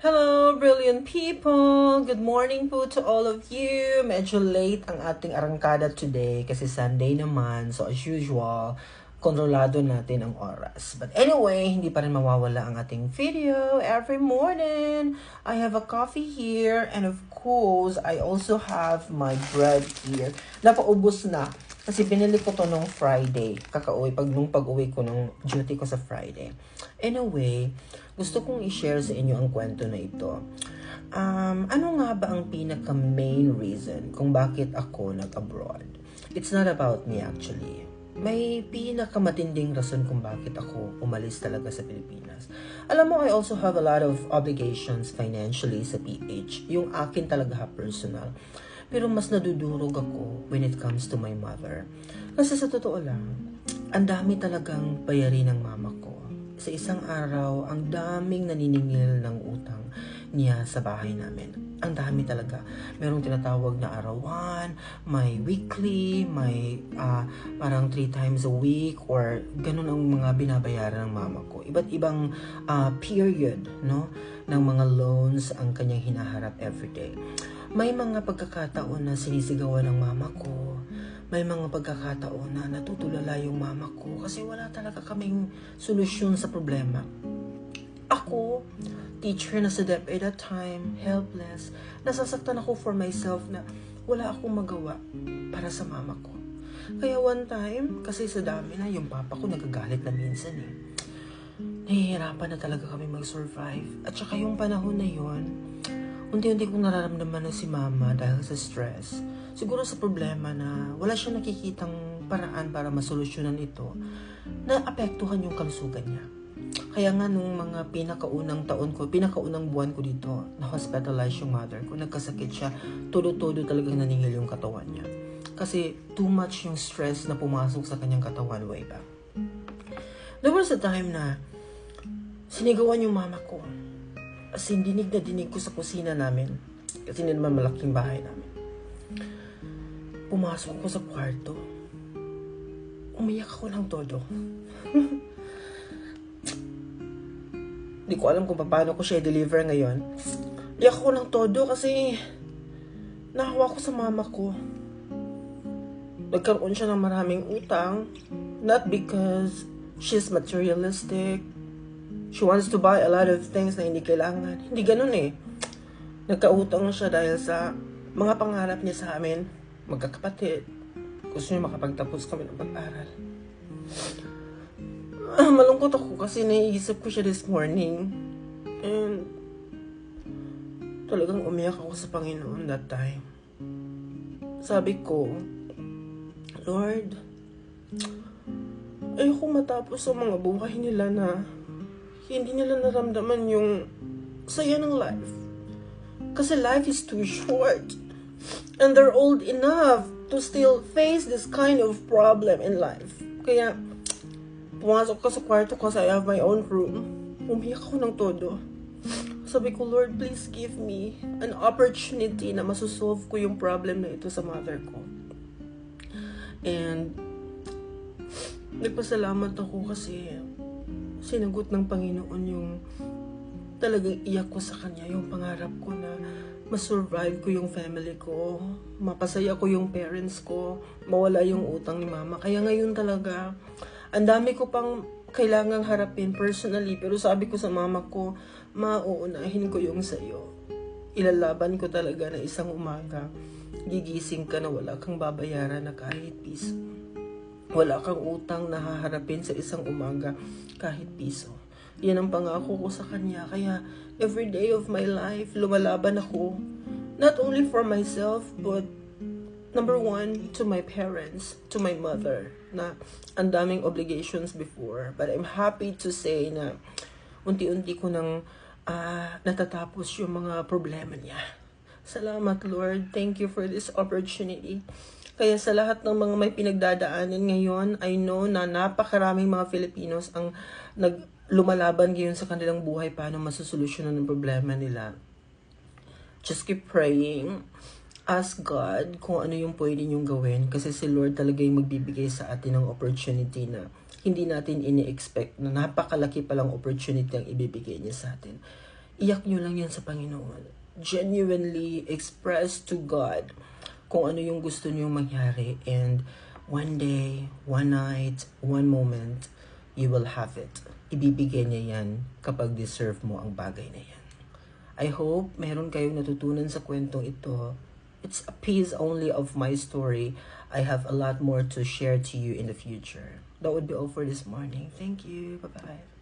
Hello, brilliant people! Good morning po to all of you. Medyo late ang ating arangkada today kasi Sunday naman. So as usual, kontrolado natin ang oras. But anyway, hindi pa rin mawawala ang ating video every morning. I have a coffee here and of course, I also have my bread here. Napaubos na. Kasi binili ko to nung Friday. Nung pag-uwi ko nung duty ko sa Friday. Anyway, gusto kong i-share sa inyo ang kwento na ito. Ano nga ba ang pinaka-main reason kung bakit ako nag-abroad? It's not about me actually. May pinaka-matinding rason kung bakit ako umalis talaga sa Pilipinas. Alam mo, I also have a lot of obligations financially sa PH. Yung akin talaga personal. Pero mas nadudurog ako when it comes to my mother. Kasi sa totoo lang, ang dami talagang bayarin ng mama ko. Sa isang araw, ang daming naniningil ng utang niya sa bahay namin. Ang dami talaga. Merong tinatawag na arawan, may weekly, may parang 3 times a week, or ganun ang mga binabayaran ng mama ko. Iba't ibang period, no, ng mga loans ang kanyang hinaharap everyday. May mga pagkakataon na sinisigawan ng mama ko. May mga pagkakataon na natutulala yung mama ko kasi wala talaga kaming solusyon sa problema. Ako, teacher na sa DepEd at that time, helpless, nasasaktan ako for myself na wala akong magawa para sa mama ko. Kaya one time, kasi sa dami na, yung papa ko nagagalit na minsan eh. Nahihirapan na talaga kami mag-survive. At saka yung panahon na yun, unti-unti kong nararamdaman na si mama dahil sa stress. Siguro sa problema na wala siya nakikitang paraan para masolusyonan ito, na apektuhan yung kalusugan niya. Kaya nga nung mga pinakaunang buwan ko dito, na-hospitalize yung mother ko, nagkasakit siya, todo-todo talagang naningil yung katawan niya. Kasi too much yung stress na pumasok sa kanyang katawan way back. There was a time na sinigawan yung mama ko. As in, dinig na dinig ko sa kusina namin. Kasi hindi naman malaking bahay namin. Pumasok ko sa kwarto. Umiyak ako ng todo. Hindi ko alam kung paano ko siya i-deliver ngayon. Iyak ako ng todo kasi nahawa ko sa mama ko. Nagkaroon siya ng maraming utang. Not because she's materialistic. She wants to buy a lot of things na hindi kailangan. Hindi ganun eh. Nagkautang siya dahil sa mga pangarap niya sa amin. Magkakapatid. Gusto niya makapagtapos kami ng pag-aral. Malungkot ako kasi naiisip ko siya this morning. And talagang umiyak ako sa Panginoon that time. Sabi ko, Lord, ayoko matapos sa mga buhay nila na hindi nila naramdaman yung saya ng life. Kasi life is too short. And they're old enough to still face this kind of problem in life. Kaya, pumasok ko sa kwarto ko kasi I have my own room. Umiyak ako ng todo. Sabi ko, Lord, please give me an opportunity na masusolve ko yung problem na ito sa mother ko. And, nagpasalamat ako kasi sinagot ng Panginoon yung talagang iyak ko sa Kanya, yung pangarap ko na masurvive ko yung family ko, mapasaya ko yung parents ko, mawala yung utang ni mama. Kaya ngayon talaga, ang dami ko pang kailangang harapin personally, pero sabi ko sa mama ko, mauunahin ko yung sa'yo. Ilalaban ko talaga na isang umaga, gigising ka na wala kang babayaran na kahit piso. Wala kang utang na haharapin sa isang umaga kahit piso. Yan ang pangako ko sa kanya. Kaya every day of my life, lumalaban ako. Not only for myself, but number one, to my parents, to my mother, na ang daming obligations before. But I'm happy to say na unti-unti ko nang natatapos yung mga problema niya. Salamat, Lord. Thank you for this opportunity. Kaya sa lahat ng mga may pinagdadaanan ngayon, I know na napakaraming mga Filipinos ang lumalaban ngayon sa kanilang buhay paano masusolusyonan ng problema nila. Just keep praying. Ask God kung ano yung pwede niyong gawin kasi si Lord talaga yung magbibigay sa atin ng opportunity na hindi natin ini-expect na napakalaki palang opportunity ang ibibigay niya sa atin. iyak nyo lang yan sa Panginoon. Genuinely express to God kung ano yung gusto nyo mangyari. And one day, one night, one moment, you will have it. Ibibigay niya yan kapag deserve mo ang bagay na yan. I hope meron kayong natutunan sa kwentong ito. It's a piece only of my story. I have a lot more to share to you in the future. That would be all for this morning. Thank you. Bye-bye.